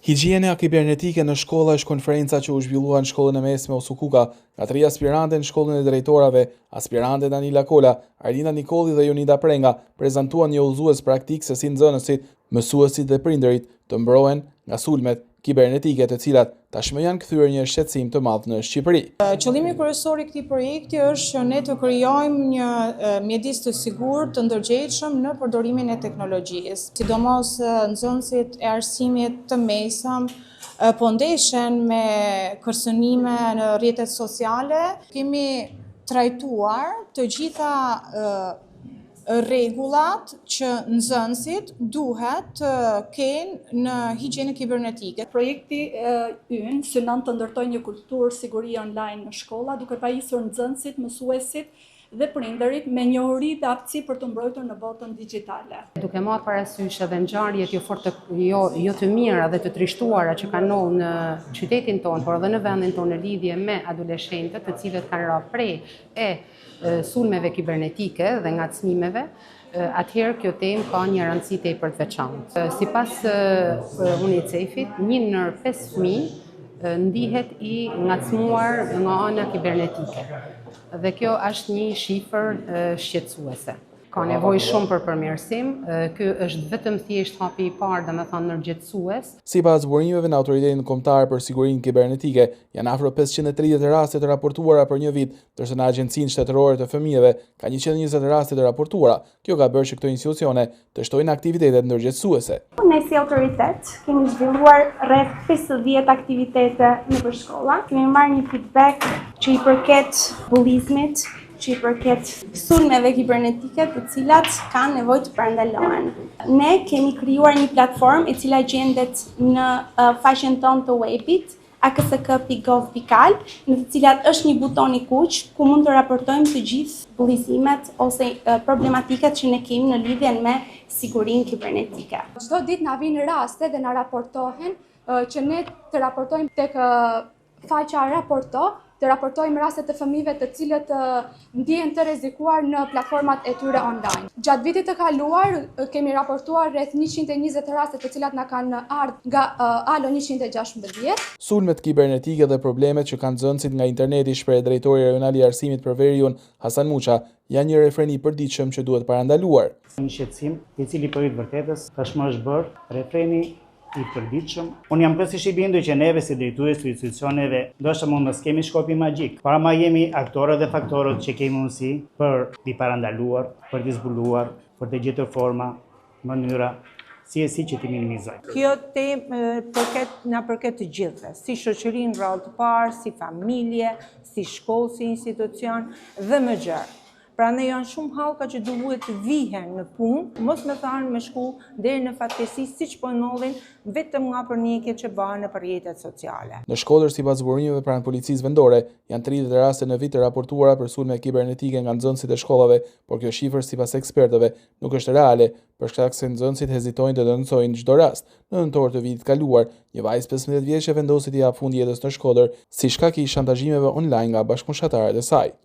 Higjiena kibernetike në shkolla është konferenca që u zhvillua në shkollën e mesme Osukuka nga 3 aspirante në shkollën e drejtorave, aspirantet Anila Kola, Arlina Nikolli dhe Jonida Prenga, prezantuan një udhëzues praktik se si nxënësit, mësuesit dhe prindërit të mbrohen nga sulmet kibernetike, të cilat tashmë janë kthyer një shqetësim të madh në Shqipëri. Qëllimi kryesor i këtij projekti është që ne të krijojmë një mjedis të sigurt, të ndërgjegjshëm në përdorimin e teknologjisë. Sidomos nxënësit e arsimit të mesëm po ndeshen me kërcënime në rrjetet sociale. Kemi trajtuar të gjitha rregullat që nxënësit duhet të kenë në higjienë kibernetike. Projekti ynë synon të ndërtojë një kulturë sigurie online në shkolla, duke pajisur nxënësit, mësuesit dhe prindërit me njohuri dhe aftësi për të mbrojtur në botën digjitale. Duke marrë parasysh edhe ngjarjet jo të mira dhe të trishtuara që kanë ndodhur në qytetin tonë, por edhe në vendin tonë në lidhje me adoleshentët, të cilët kanë rënë prej sulmeve kibernetike dhe ngacmimeve, atëherë kjo temë ka një rëndësi tepër të veçantë. Sipas UNICEF-it, 1 ndër 5 fëmijë ndihet i ngacmuar nga ana kibernetike. Dhe kjo është një shifër shqetësuese. Ka nevojë shumë për përmirësim, ky është vetëm thjesht hapi i parë, domethënë ndërgjegjësues. Sipas burimeve në Autoritetin Kombëtar për Sigurinë Kibernetike, janë afro 530 raste të raportuara për një vit, ndërsa në Agjencinë Shtetërore të Fëmijëve ka 120 raste të raportuara. Kjo ka bërë që këto institucione të shtojnë aktivitetet ndërgjegjësuese. Ne si autoritet kemi zhvilluar rreth 50 aktivitete nëpër shkolla. Kemi marrë një feedback që i përket bullizmit, që i përket sulmeve kibernetike, të cilat kanë nevojë të parandalohen. Ne kemi krijuar një platformë e cila gjendet në faqen tonë të webit aksk.gov.al, në të cilat është një buton i kuq ku mund të raportojmë të gjithë bullizimet ose problematikat që ne kemi në lidhje me sigurinë kibernetike. Çdo ditë na vinë raste dhe na raportohen që ne të raportojmë tek faqja Raporto, të raportojmë raste të fëmijëve të cilët ndihen të rrezikuar në platformat e tyre online. Gjatë vitit të kaluar kemi raportuar rreth 120 raste të cilat na kanë ardhur nga ALO 116. Sulmet kibernetike dhe problemet që kanë nxënësit nga interneti, shpreh drejtori rajonal i arsimit për Veriun, Hasan Muça, janë një refren i përditshëm që duhet parandaluar. Një shqetësim i cili për vërtetës tashmë është bërë refreni i përditshëm. Unë jam plotësisht i bindur që neve si drejtues të institucioneve ndoshta mund mos kemi shkopin magjik, por ama jemi aktorët dhe faktorët që kemi mundësi për t'i parandaluar, për t'i zbuluar, për të gjetur forma, mënyra si që t'i minimizojmë. Kjo temë na përket të gjithëve, si shoqëri në rol të parë, si familje, si shkollë, si institucion dhe më gjerë. Pra ne janë shumë hallka që duhet të vihen në punë, mos me thanë me shku deri në fatkeqësi siç po ndodhin vetëm nga përnikjet që bëhen në rrjetet sociale. Në Shkodër, sipas burimeve pranë policisë vendore, janë 30 raste në vit të raportuara për sulme kibernetike nga nxënësit e shkollave, por kjo shifër sipas ekspertëve nuk është reale, për shkak se nxënësit hezitojnë të denuncojnë çdo rast. Në nëntor të vitit kaluar, një vajzë 15 vjeçe vendosi t'i jap fund jetës në Shkodër si shkak i shantazhimeve online nga bashkëpunëtarët e saj.